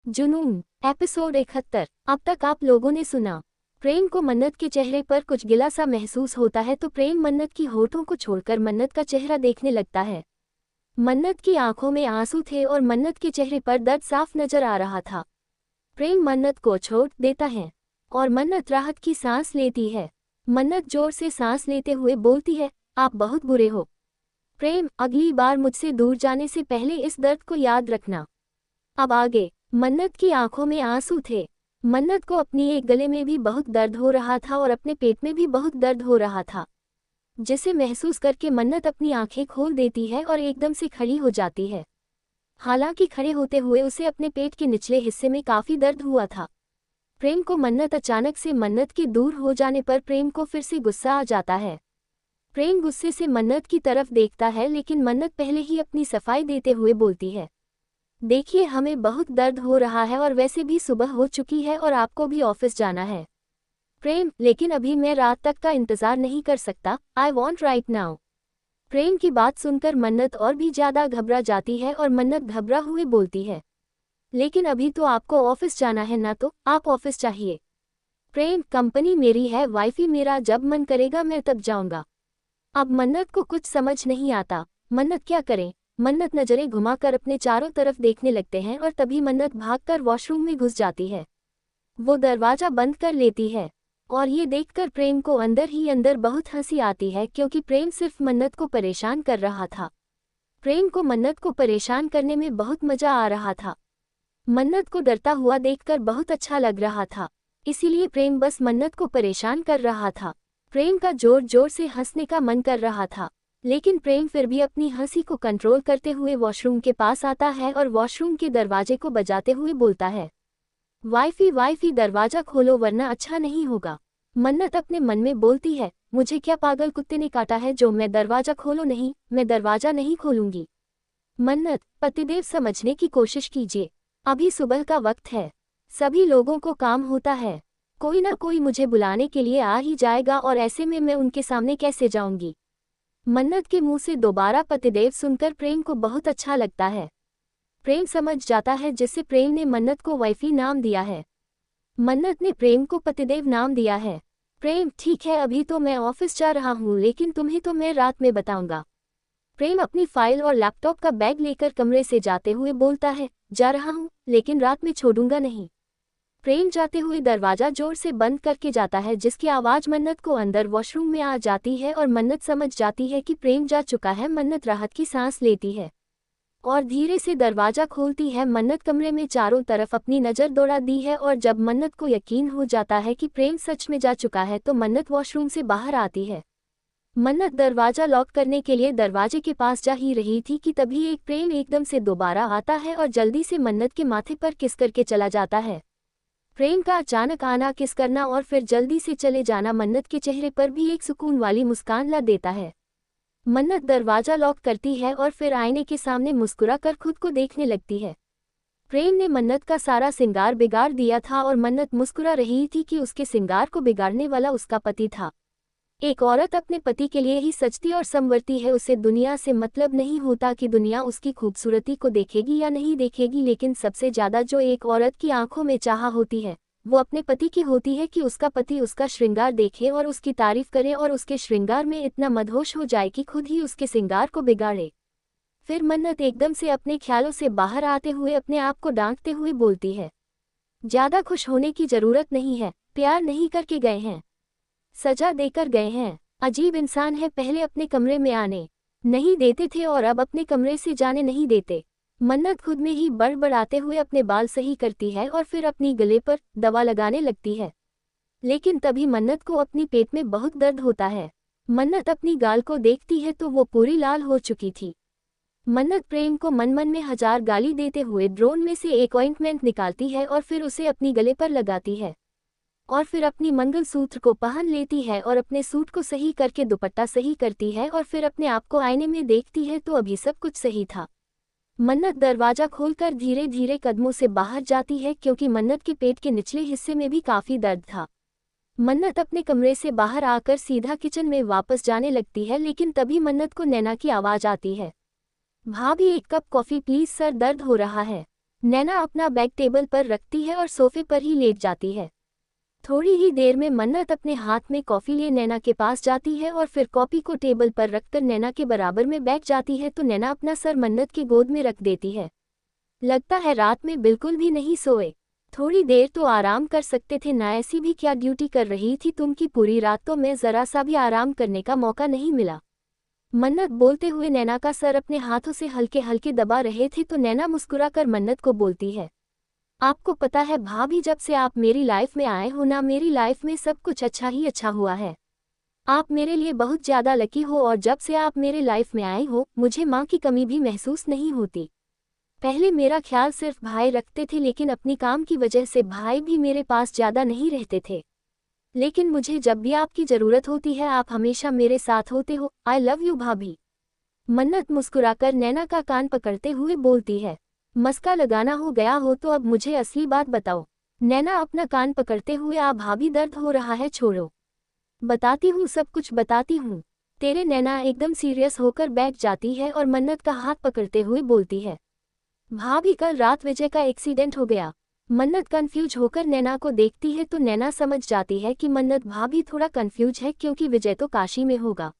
जुनून एपिसोड 71। अब तक आप लोगों ने सुना। प्रेम को मन्नत के चेहरे पर कुछ गिला सा महसूस होता है तो प्रेम मन्नत की होठों को छोड़कर मन्नत का चेहरा देखने लगता है। मन्नत की आंखों में आंसू थे और मन्नत के चेहरे पर दर्द साफ नजर आ रहा था। प्रेम मन्नत को छोड़ देता है और मन्नत राहत की सांस लेती है। मन्नत जोर से सांस लेते हुए बोलती है, आप बहुत बुरे हो। प्रेम, अगली बार मुझसे दूर जाने से पहले इस दर्द को याद रखना। अब आगे। मन्नत की आंखों में आंसू थे। मन्नत को अपनी एक गले में भी बहुत दर्द हो रहा था और अपने पेट में भी बहुत दर्द हो रहा था, जिसे महसूस करके मन्नत अपनी आंखें खोल देती है और एकदम से खड़ी हो जाती है। हालांकि खड़े होते हुए उसे अपने पेट के निचले हिस्से में काफी दर्द हुआ था। प्रेम को अचानक से मन्नत के दूर हो जाने पर प्रेम को फिर से गुस्सा आ जाता है। प्रेम गुस्से से मन्नत की तरफ देखता है लेकिन मन्नत पहले ही अपनी सफाई देते हुए बोलती है, देखिए हमें बहुत दर्द हो रहा है और वैसे भी सुबह हो चुकी है और आपको भी ऑफिस जाना है। प्रेम, लेकिन अभी मैं रात तक का इंतजार नहीं कर सकता। I want right now. Prem की बात सुनकर मन्नत और भी ज्यादा घबरा जाती है और मन्नत घबरा हुए बोलती है, लेकिन अभी तो आपको ऑफिस जाना है ना, तो आप ऑफिस चाहिए। प्रेम, कंपनी मेरी है वाइफी, मेरा जब मन करेगा मैं तब जाऊंगा। अब मन्नत को कुछ समझ नहीं आता। मन्नत क्या करे। मन्नत नजरें घुमाकर अपने चारों तरफ देखने लगते हैं और तभी मन्नत भागकर वॉशरूम में घुस जाती है। वो दरवाजा बंद कर लेती है और ये देखकर प्रेम को अंदर ही अंदर बहुत हंसी आती है क्योंकि प्रेम सिर्फ मन्नत को परेशान कर रहा था। प्रेम को मन्नत को परेशान करने में बहुत मजा आ रहा था। मन्नत को डरता हुआ देखकर बहुत अच्छा लग रहा था, इसीलिए प्रेम बस मन्नत को परेशान कर रहा था। प्रेम का जोर जोर से हंसने का मन कर रहा था, लेकिन प्रेम फिर भी अपनी हंसी को कंट्रोल करते हुए वॉशरूम के पास आता है और वॉशरूम के दरवाजे को बजाते हुए बोलता है, वाइफी वाइफी दरवाजा खोलो वरना अच्छा नहीं होगा। मन्नत अपने मन में बोलती है, मुझे क्या पागल कुत्ते ने काटा है जो मैं दरवाजा खोलूं। नहीं, मैं दरवाजा नहीं खोलूंगी। मन्नत, पतिदेव समझने की कोशिश कीजिए, अभी सुबह का वक्त है, सभी लोगों को काम होता है, कोई ना कोई मुझे बुलाने के लिए आ ही जाएगा और ऐसे में मैं उनके सामने कैसे जाऊंगी। मन्नत के मुंह से दोबारा पतिदेव सुनकर प्रेम को बहुत अच्छा लगता है। प्रेम समझ जाता है जिससे प्रेम ने मन्नत को वाइफी नाम दिया है। मन्नत ने प्रेम को पतिदेव नाम दिया है। प्रेम, ठीक है अभी तो मैं ऑफिस जा रहा हूँ लेकिन तुम्हें तो मैं रात में बताऊंगा। प्रेम अपनी फाइल और लैपटॉप का बैग लेकर कमरे से जाते हुए बोलता है, जा रहा हूँ लेकिन रात में छोड़ूंगा नहीं। प्रेम जाते हुए दरवाजा जोर से बंद करके जाता है जिसकी आवाज मन्नत को अंदर वॉशरूम में आ जाती है और मन्नत समझ जाती है कि प्रेम जा चुका है। मन्नत राहत की सांस लेती है और धीरे से दरवाजा खोलती है। मन्नत कमरे में चारों तरफ अपनी नज़र दौड़ा दी है और जब मन्नत को यकीन हो जाता है कि प्रेम सच में जा चुका है तो मन्नत वॉशरूम से बाहर आती है। मन्नत दरवाजा लॉक करने के लिए दरवाजे के पास जा ही रही थी कि तभी एक प्रेम एकदम से दोबारा आता है और जल्दी से मन्नत के माथे पर किस करके चला जाता है। प्रेम का अचानक आना, किस करना और फिर जल्दी से चले जाना मन्नत के चेहरे पर भी एक सुकून वाली मुस्कान ला देता है। मन्नत दरवाजा लॉक करती है और फिर आईने के सामने मुस्कुरा कर खुद को देखने लगती है। प्रेम ने मन्नत का सारा सिंगार बिगाड़ दिया था और मन्नत मुस्कुरा रही थी कि उसके सिंगार को बिगाड़ने वाला उसका पति था। एक औरत अपने पति के लिए ही सजती और संवरती है, उसे दुनिया से मतलब नहीं होता कि दुनिया उसकी खूबसूरती को देखेगी या नहीं देखेगी, लेकिन सबसे ज्यादा जो एक औरत की आंखों में चाह होती है वो अपने पति की होती है कि उसका पति उसका श्रृंगार देखे और उसकी तारीफ करे और उसके श्रृंगार में इतना मदहोश हो जाए कि खुद ही उसके श्रृंगार को बिगाड़े। फिर मन्नत एकदम से अपने ख्यालों से बाहर आते हुए अपने आप को डांटते हुए बोलती है, ज्यादा खुश होने की जरूरत नहीं है, प्यार नहीं करके गए हैं, सजा देकर गए हैं। अजीब इंसान है, पहले अपने कमरे में आने नहीं देते थे और अब अपने कमरे से जाने नहीं देते। मन्नत खुद में ही बड़बड़ाते हुए अपने बाल सही करती है और फिर अपनी गले पर दवा लगाने लगती है, लेकिन तभी मन्नत को अपनी पेट में बहुत दर्द होता है। मन्नत अपनी गाल को देखती है तो वो पूरी लाल हो चुकी थी। मन्नत प्रेम को मन मन में हजार गाली देते हुए ड्रोन में से एक ऑइंटमेंट निकालती है और फिर उसे अपनी गले पर लगाती है और फिर अपनी मंगलसूत्र को पहन लेती है और अपने सूट को सही करके दुपट्टा सही करती है और फिर अपने आप को आईने में देखती है तो अभी सब कुछ सही था। मन्नत दरवाजा खोलकर धीरे धीरे कदमों से बाहर जाती है क्योंकि मन्नत के पेट के निचले हिस्से में भी काफी दर्द था। मन्नत अपने कमरे से बाहर आकर सीधा किचन में वापस जाने लगती है, लेकिन तभी मन्नत को नैना की आवाज आती है, भाभी एक कप कॉफी प्लीज, सर दर्द हो रहा है। नैना अपना बैग टेबल पर रखती है और सोफे पर ही लेट जाती है। थोड़ी ही देर में मन्नत अपने हाथ में कॉफ़ी लिए नैना के पास जाती है और फिर कॉफ़ी को टेबल पर रखकर नैना के बराबर में बैठ जाती है तो नैना अपना सर मन्नत की गोद में रख देती है। लगता है रात में बिल्कुल भी नहीं सोए। थोड़ी देर तो आराम कर सकते थे ना, ऐसी भी क्या ड्यूटी कर रही थी तुम कि पूरी रात तो मैं ज़रा सा भी आराम करने का मौका नहीं मिला। मन्नत बोलते हुए नैना का सर अपने हाथों से हल्के हल्के दबा रहे थे तो नैना मुस्कुराकर मन्नत को बोलती है, आपको पता है भाभी, जब से आप मेरी लाइफ में आए हो ना, मेरी लाइफ में सब कुछ अच्छा ही अच्छा हुआ है। आप मेरे लिए बहुत ज़्यादा लकी हो और जब से आप मेरे लाइफ में आए हो मुझे माँ की कमी भी महसूस नहीं होती। पहले मेरा ख्याल सिर्फ भाई रखते थे लेकिन अपनी काम की वजह से भाई भी मेरे पास ज़्यादा नहीं रहते थे। लेकिन मुझे जब भी आपकी ज़रूरत होती है आप हमेशा मेरे साथ होते हो। आई लव यू भाभी। मन्नत मुस्कुराकर नैना का कान पकड़ते हुए बोलती है, मस्का लगाना हो गया हो तो अब मुझे असली बात बताओ। नैना अपना कान पकड़ते हुए, आ भाभी दर्द हो रहा है छोड़ो, बताती हूँ सब कुछ बताती हूँ तेरे। नैना एकदम सीरियस होकर बैठ जाती है और मन्नत का हाथ पकड़ते हुए बोलती है, भाभी कल रात विजय का एक्सीडेंट हो गया। मन्नत कंफ्यूज होकर नैना को देखती है तो नैना समझ जाती है कि मन्नत भाभी थोड़ा कंफ्यूज है क्योंकि विजय तो काशी में होगा,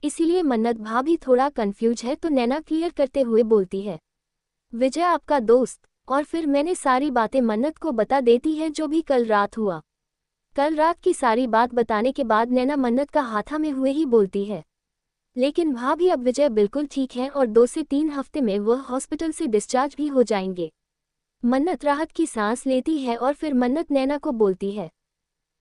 इसीलिए मन्नत भाभी थोड़ा कंफ्यूज है तो नैना क्लियर करते हुए बोलती है, विजय आपका दोस्त। और फिर मैंने सारी बातें मन्नत को बता देती है जो भी कल रात हुआ। कल रात की सारी बात बताने के बाद नैना मन्नत का हाथा में हुए ही बोलती है, लेकिन भाभी अब विजय बिल्कुल ठीक है और 2 से 3 हफ्ते में वह हॉस्पिटल से डिस्चार्ज भी हो जाएंगे। मन्नत राहत की सांस लेती है और फिर मन्नत नैना को बोलती है,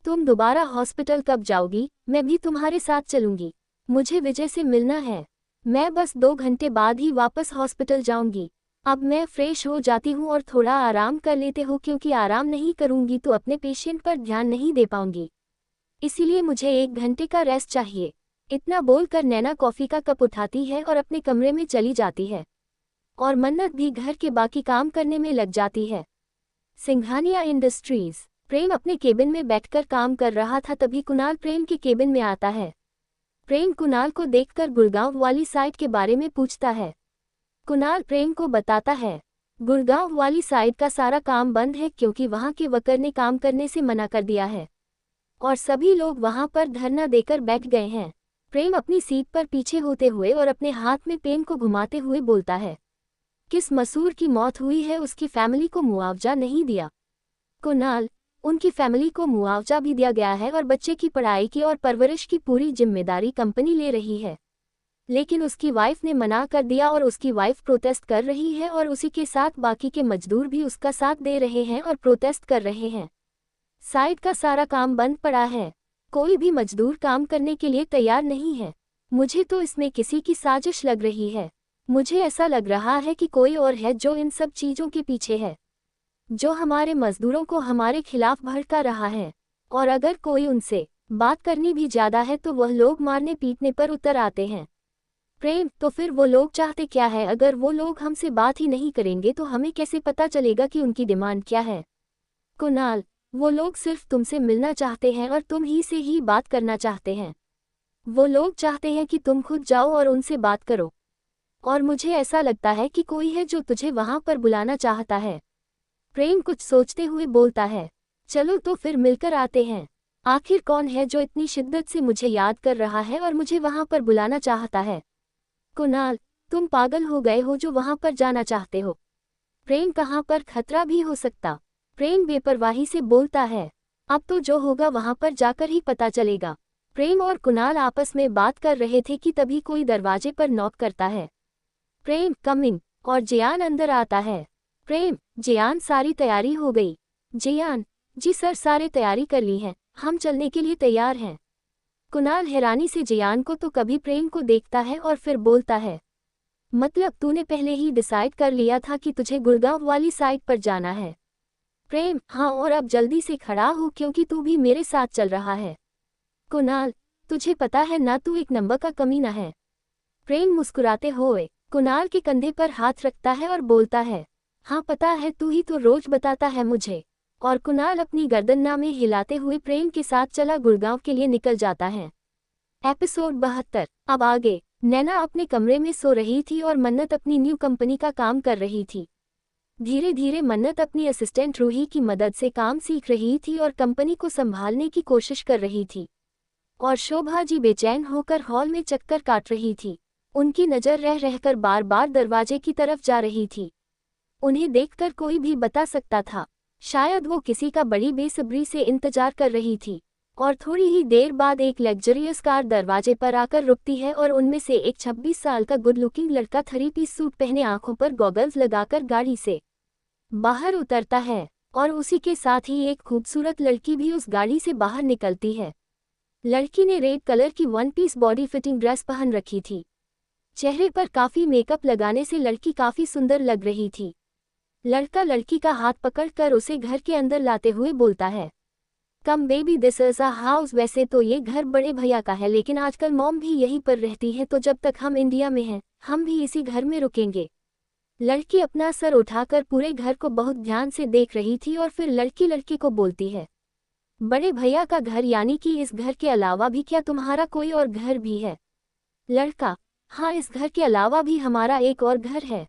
तुम दोबारा हॉस्पिटल कब जाओगी? मैं भी तुम्हारे साथ चलूंगी। मुझे विजय से मिलना है। मैं बस 2 घंटे बाद ही वापस हॉस्पिटल जाऊंगी। अब मैं फ्रेश हो जाती हूँ और थोड़ा आराम कर लेते हो क्योंकि आराम नहीं करूंगी तो अपने पेशेंट पर ध्यान नहीं दे पाऊंगी, इसीलिए मुझे 1 घंटे का रेस्ट चाहिए। इतना बोलकर नैना कॉफ़ी का कप उठाती है और अपने कमरे में चली जाती है और मन्नत भी घर के बाकी काम करने में लग जाती है। सिंघानिया इंडस्ट्रीज। प्रेम अपने केबिन में बैठकर काम कर रहा था तभी कुणाल प्रेम के केबिन में आता है। प्रेम कुणाल को देखकर गुड़गांव वाली साइट के बारे में पूछता है। कुणाल प्रेम को बताता है, गुड़गांव वाली साइट का सारा काम बंद है क्योंकि वहां के वर्कर ने काम करने से मना कर दिया है और सभी लोग वहां पर धरना देकर बैठ गए हैं। प्रेम अपनी सीट पर पीछे होते हुए और अपने हाथ में पेन को घुमाते हुए बोलता है, किस मसूर की मौत हुई है उसकी फैमिली को मुआवजा नहीं दिया। कुणाल, उनकी फैमिली को मुआवजा भी दिया गया है और बच्चे की पढ़ाई की और परवरिश की पूरी जिम्मेदारी कंपनी ले रही है, लेकिन उसकी वाइफ ने मना कर दिया और उसकी वाइफ प्रोटेस्ट कर रही है और उसी के साथ बाकी के मजदूर भी उसका साथ दे रहे हैं और प्रोटेस्ट कर रहे हैं। साइट का सारा काम बंद पड़ा है, कोई भी मजदूर काम करने के लिए तैयार नहीं है। मुझे तो इसमें किसी की साजिश लग रही है। मुझे ऐसा लग रहा है कि कोई और है जो इन सब चीज़ों के पीछे है, जो हमारे मजदूरों को हमारे खिलाफ भड़का रहा है। और अगर कोई उनसे बात करनी भी ज़्यादा है तो वह लोग मारने पीटने पर उतर आते हैं। प्रेम, तो फिर वो लोग चाहते क्या है? अगर वो लोग हमसे बात ही नहीं करेंगे तो हमें कैसे पता चलेगा कि उनकी डिमांड क्या है? कुणाल, वो लोग सिर्फ तुमसे मिलना चाहते हैं और तुम ही से ही बात करना चाहते हैं। वो लोग चाहते हैं कि तुम खुद जाओ और उनसे बात करो, और मुझे ऐसा लगता है कि कोई है जो तुझे वहां पर बुलाना चाहता है। प्रेम कुछ सोचते हुए बोलता है, चलो तो फिर मिलकर आते हैं। आखिर कौन है जो इतनी शिद्दत से मुझे याद कर रहा है और मुझे वहां पर बुलाना चाहता है? कुणाल, तुम पागल हो गए हो जो वहां पर जाना चाहते हो। प्रेम, कहां पर खतरा भी हो सकता। प्रेम बेपरवाही से बोलता है, अब तो जो होगा वहां पर जाकर ही पता चलेगा। प्रेम और कुणाल आपस में बात कर रहे थे कि तभी कोई दरवाजे पर नॉक करता है। प्रेम, कमिंग, और जियान अंदर आता है। प्रेम, जियान, सारी तैयारी हो गई? जियान, जी सर, सारे तैयारी कर ली है, हम चलने के लिए तैयार हैं। कुणाल हैरानी से जियान को तो कभी प्रेम को देखता है और फिर बोलता है, मतलब तूने पहले ही डिसाइड कर लिया था कि तुझे गुड़गांव वाली साइट पर जाना है? प्रेम, हाँ, और अब जल्दी से खड़ा हो क्योंकि तू भी मेरे साथ चल रहा है। कुणाल, तुझे पता है ना तू एक नंबर का कमीना है। प्रेम मुस्कुराते हुए कुणाल के कंधे पर हाथ रखता है और बोलता है, हाँ पता है, तू ही तो रोज बताता है मुझे। और कुणाल अपनी गर्दन में हिलाते हुए प्रेम के साथ चला गुड़गांव के लिए निकल जाता है। एपिसोड 72। अब आगे। नैना अपने कमरे में सो रही थी और मन्नत अपनी न्यू कंपनी का काम कर रही थी। धीरे धीरे मन्नत अपनी असिस्टेंट रूही की मदद से काम सीख रही थी और कंपनी को संभालने की कोशिश कर रही थी। और शोभा जी बेचैन होकर हॉल में चक्कर काट रही थी। उनकी नज़र रह रहकर बार बार दरवाजे की तरफ जा रही थी। उन्हें देखकर कोई भी बता सकता था, शायद वो किसी का बड़ी बेसब्री से इंतजार कर रही थी। और थोड़ी ही देर बाद एक लग्जरियस कार दरवाजे पर आकर रुकती है और उनमें से एक 26 साल का गुड लुकिंग लड़का 3 पीस सूट पहने आंखों पर गॉगल्स लगाकर गाड़ी से बाहर उतरता है। और उसी के साथ ही एक खूबसूरत लड़की भी उस गाड़ी से बाहर निकलती है। लड़की ने रेड कलर की 1 पीस बॉडी फिटिंग ड्रेस पहन रखी थी। चेहरे पर काफ़ी मेकअप लगाने से लड़की काफ़ी सुंदर लग रही थी। लड़का लड़की का हाथ पकड़कर उसे घर के अंदर लाते हुए बोलता है, come baby this is a house. वैसे तो ये घर बड़े भैया का है, लेकिन आजकल मॉम भी यहीं पर रहती है, तो जब तक हम इंडिया में हैं हम भी इसी घर में रुकेंगे। लड़की अपना सर उठाकर पूरे घर को बहुत ध्यान से देख रही थी और फिर लड़की लड़के को बोलती है, बड़े भैया का घर यानी कि इस घर के अलावा भी क्या तुम्हारा कोई और घर भी है? लड़का, हाँ, इस घर के अलावा भी हमारा एक और घर है,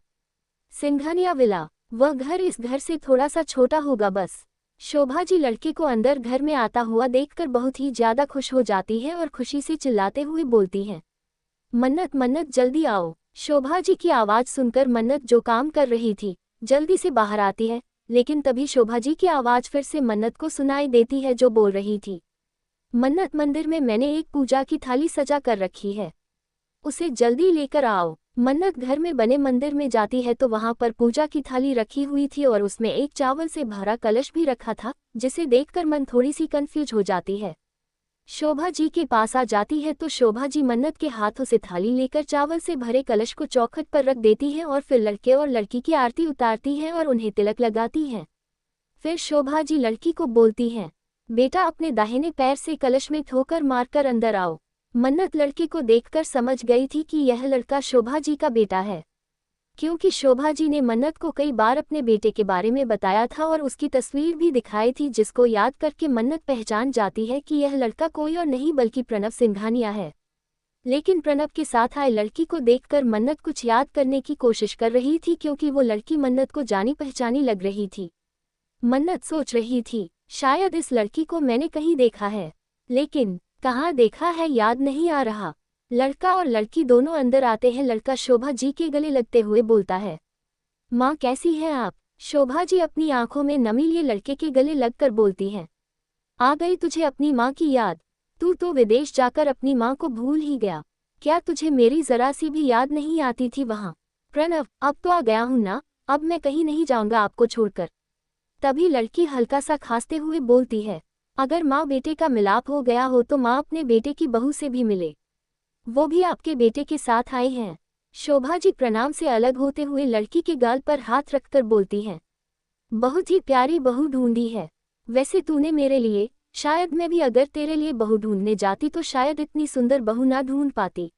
सिंघानिया विला। वह घर इस घर से थोड़ा सा छोटा होगा बस। शोभा जी लड़के को अंदर घर में आता हुआ देखकर बहुत ही ज्यादा खुश हो जाती है और खुशी से चिल्लाते हुए बोलती हैं, मन्नत मन्नत जल्दी आओ। शोभा जी की आवाज़ सुनकर मन्नत जो काम कर रही थी जल्दी से बाहर आती है, लेकिन तभी शोभा जी की आवाज़ फिर से मन्नत को सुनाई देती है जो बोल रही थी, मन्नत मंदिर में मैंने एक पूजा की थाली सजा कर रखी है, उसे जल्दी लेकर आओ। मन्नत घर में बने मंदिर में जाती है तो वहां पर पूजा की थाली रखी हुई थी और उसमें एक चावल से भरा कलश भी रखा था, जिसे देखकर मन थोड़ी सी कंफ्यूज हो जाती है। शोभा जी के पास आ जाती है तो शोभा जी मन्नत के हाथों से थाली लेकर चावल से भरे कलश को चौखट पर रख देती है और फिर लड़के और लड़की की आरती उतारती है और उन्हें तिलक लगाती हैं। फिर शोभा जी लड़की को बोलती हैं, बेटा अपने दाहिने पैर से कलश में ठोकर मारकर अंदर आओ। मन्नत लड़के को देखकर समझ गई थी कि यह लड़का शोभा जी का बेटा है, क्योंकि शोभा जी ने मन्नत को कई बार अपने बेटे के बारे में बताया था और उसकी तस्वीर भी दिखाई थी, जिसको याद करके मन्नत पहचान जाती है कि यह लड़का कोई और नहीं बल्कि प्रणव सिंघानिया है। लेकिन प्रणव के साथ आए लड़की को देखकर मन्नत कुछ याद करने की कोशिश कर रही थी, क्योंकि वो लड़की मन्नत को जानी पहचानी लग रही थी। मन्नत सोच रही थी, शायद इस लड़की को मैंने कहीं देखा है, लेकिन कहाँ देखा है याद नहीं आ रहा। लड़का और लड़की दोनों अंदर आते हैं। लड़का शोभा जी के गले लगते हुए बोलता है, माँ कैसी हैं आप? शोभा जी अपनी आंखों में नमी लिए लड़के के गले लगकर बोलती हैं, आ गई तुझे अपनी माँ की याद? तू तो विदेश जाकर अपनी माँ को भूल ही गया, क्या तुझे मेरी जरा सी भी याद नहीं आती थी वहाँ? प्रणव, अब तो आ गया हूँ ना, अब मैं कहीं नहीं जाऊँगा आपको छोड़कर। तभी लड़की हल्का सा खांसते हुए बोलती है, अगर माँ बेटे का मिलाप हो गया हो तो माँ अपने बेटे की बहू से भी मिले, वो भी आपके बेटे के साथ आए हैं। शोभा जी प्रणाम से अलग होते हुए लड़की के गाल पर हाथ रखकर बोलती हैं, बहुत ही प्यारी बहू ढूंढी है। वैसे तूने मेरे लिए, शायद मैं भी अगर तेरे लिए बहू ढूंढने जाती तो शायद इतनी सुंदर बहू ना ढूंढ पाती।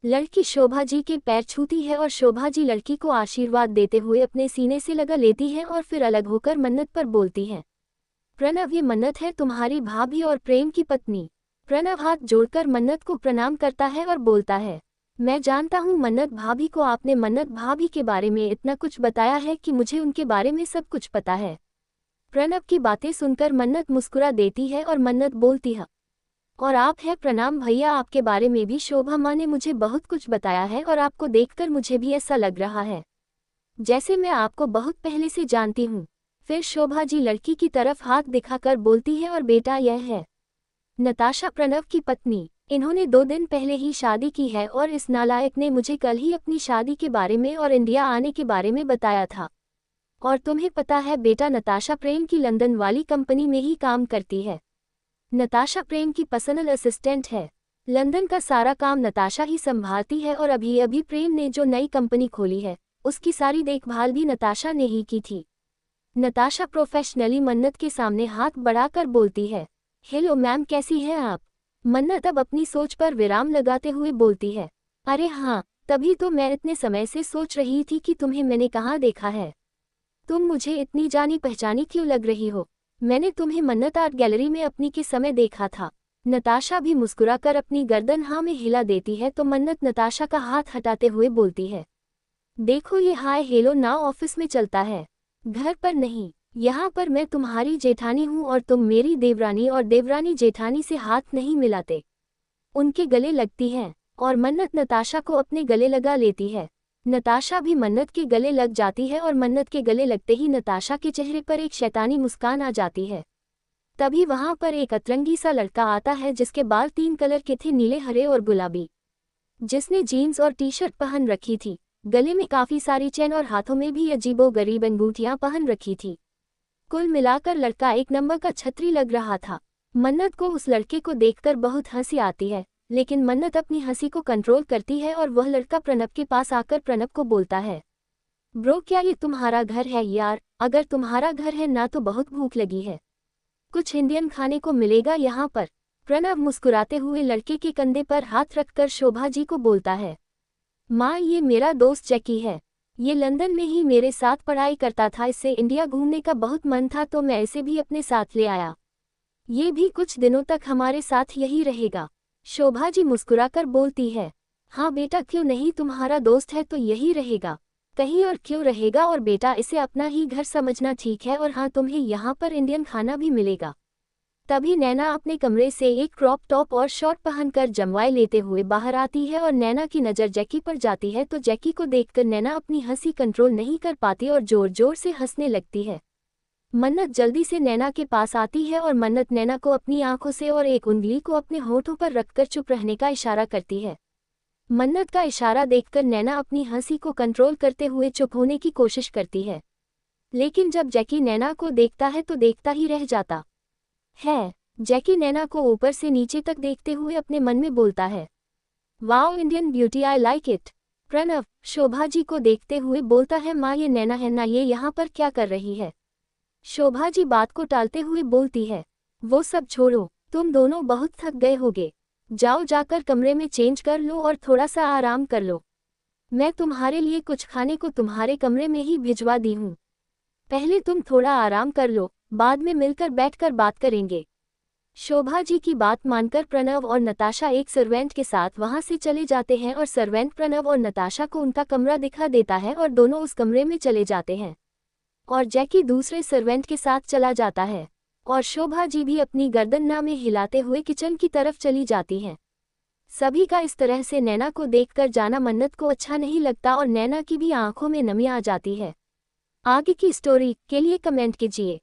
लड़की शोभा जी के पैर छूती है और शोभा जी लड़की को आशीर्वाद देते हुए अपने सीने से लगा लेती है और फिर अलग होकर मन्नत पर बोलती हैं, प्रणव ये मन्नत है तुम्हारी भाभी और प्रेम की पत्नी। प्रणव हाथ जोड़कर मन्नत को प्रणाम करता है और बोलता है, मैं जानता हूँ मन्नत भाभी को आपने मन्नत भाभी के बारे में इतना कुछ बताया है कि मुझे उनके बारे में सब कुछ पता है। प्रणव की बातें सुनकर मन्नत मुस्कुरा देती है और मन्नत बोलती है, और आप हैं प्रणाम भैया, आपके बारे में भी शोभा माँ ने मुझे बहुत कुछ बताया है और आपको देखकर मुझे भी ऐसा लग रहा है जैसे मैं आपको बहुत पहले से जानती हूँ। फिर शोभा जी लड़की की तरफ हाथ दिखाकर बोलती है, और बेटा यह है नताशा, प्रणव की पत्नी। इन्होंने 2 दिन पहले ही शादी की है और इस नालायक ने मुझे कल ही अपनी शादी के बारे में और इंडिया आने के बारे में बताया था। और तुम्हें पता है बेटा, नताशा प्रेम की लंदन वाली कंपनी में ही काम करती है। नताशा प्रेम की पर्सनल असिस्टेंट है। लंदन का सारा काम नताशा ही संभालती है और अभी अभी प्रेम ने जो नई कंपनी खोली है उसकी सारी देखभाल भी नताशा ने ही की थी। नताशा प्रोफेशनली मन्नत के सामने हाथ बढ़ाकर बोलती है, हेलो मैम, कैसी हैं आप? मन्नत अब अपनी सोच पर विराम लगाते हुए बोलती है, अरे हाँ, तभी तो मैं इतने समय से सोच रही थी कि तुम्हें मैंने कहाँ देखा है। तुम मुझे इतनी जानी पहचानी क्यों लग रही हो? मैंने तुम्हें मन्नत आर्ट गैलरी में अपनी के समय देखा था। नताशा भी मुस्कुराकर अपनी गर्दन हाँ में हिला देती है तो मन्नत नताशा का हाथ हटाते हुए बोलती है, देखो ये हाय हेलो ना ऑफिस में चलता है, घर पर नहीं, यहाँ पर मैं तुम्हारी जेठानी हूँ और तुम मेरी देवरानी, और देवरानी जेठानी से हाथ नहीं मिलाते। उनके गले लगती है और मन्नत नताशा को अपने गले लगा लेती है। नताशा भी मन्नत के गले लग जाती है और मन्नत के गले लगते ही नताशा के चेहरे पर एक शैतानी मुस्कान आ जाती है। तभी वहां पर एक अतरंगी सा लड़का आता है जिसके बाल 3 कलर के थे, नीले, हरे और गुलाबी, जिसने जीन्स और टी शर्ट पहन रखी थी, गले में काफी सारी चेन और हाथों में भी अजीबोगरीब अंगूठियां पहन रखी थी। कुल मिलाकर लड़का एक नंबर का छतरी लग रहा था। मन्नत को उस लड़के को देखकर बहुत हंसी आती है, लेकिन मन्नत अपनी हंसी को कंट्रोल करती है और वह लड़का प्रणव के पास आकर प्रणव को बोलता है, ब्रो क्या ये तुम्हारा घर है यार? अगर तुम्हारा घर है ना तो बहुत भूख लगी है, कुछ इंडियन खाने को मिलेगा यहाँ पर? प्रणव मुस्कुराते हुए लड़के के कंधे पर हाथ रखकर शोभा जी को बोलता है, माँ ये मेरा दोस्त जैकी है, ये लंदन में ही मेरे साथ पढ़ाई करता था, इससे इंडिया घूमने का बहुत मन था तो मैं इसे भी अपने साथ ले आया, ये भी कुछ दिनों तक हमारे साथ यही रहेगा। शोभा जी मुस्कुराकर बोलती है, हाँ बेटा क्यों नहीं, तुम्हारा दोस्त है तो यही रहेगा, कहीं और क्यों रहेगा, और बेटा इसे अपना ही घर समझना, ठीक है, और हाँ तुम्हें यहाँ पर इंडियन खाना भी मिलेगा। तभी नैना अपने कमरे से एक क्रॉप टॉप और शॉर्ट पहनकर जमवाई लेते हुए बाहर आती है और नैना की नज़र जैकी पर जाती है तो जैकी को देखकर नैना अपनी हंसी कंट्रोल नहीं कर पाती और जोर जोर से हंसने लगती है। मन्नत जल्दी से नैना के पास आती है और मन्नत नैना को अपनी आंखों से और एक उंगली को अपने होठों पर रखकर चुप रहने का इशारा करती है। मन्नत का इशारा देखकर नैना अपनी हंसी को कंट्रोल करते हुए चुप होने की कोशिश करती है, लेकिन जब जैकी नैना को देखता है तो देखता ही रह जाता है। जैकी नैना को ऊपर से नीचे तक देखते हुए अपने मन में बोलता है, wow Indian beauty, I like it. Pranav Shobha ji को देखते हुए बोलता है, माँ ये नैना है ना, ये यहाँ पर क्या कर रही है? शोभा जी बात को टालते हुए बोलती है, वो सब छोड़ो, तुम दोनों बहुत थक गए होगे, जाओ जाकर कमरे में चेंज कर लो और थोड़ा सा आराम कर लो, मैं तुम्हारे लिए कुछ खाने को तुम्हारे कमरे में ही भिजवा दी हूँ, पहले तुम थोड़ा आराम कर लो, बाद में मिलकर बैठकर बात करेंगे। शोभा जी की बात मानकर प्रणव और नताशा एक सर्वेंट के साथ वहां से चले जाते हैं और सर्वेंट प्रणव और नताशा को उनका कमरा दिखा देता है और दोनों उस कमरे में चले जाते हैं और जैकी दूसरे सर्वेंट के साथ चला जाता है और शोभा जी भी अपनी गर्दन ना में हिलाते हुए किचन की तरफ चली जाती हैं। सभी का इस तरह से नैना को देखकर जाना मन्नत को अच्छा नहीं लगता और नैना की भी आंखों में नमी आ जाती है। आगे की स्टोरी के लिए कमेंट कीजिए।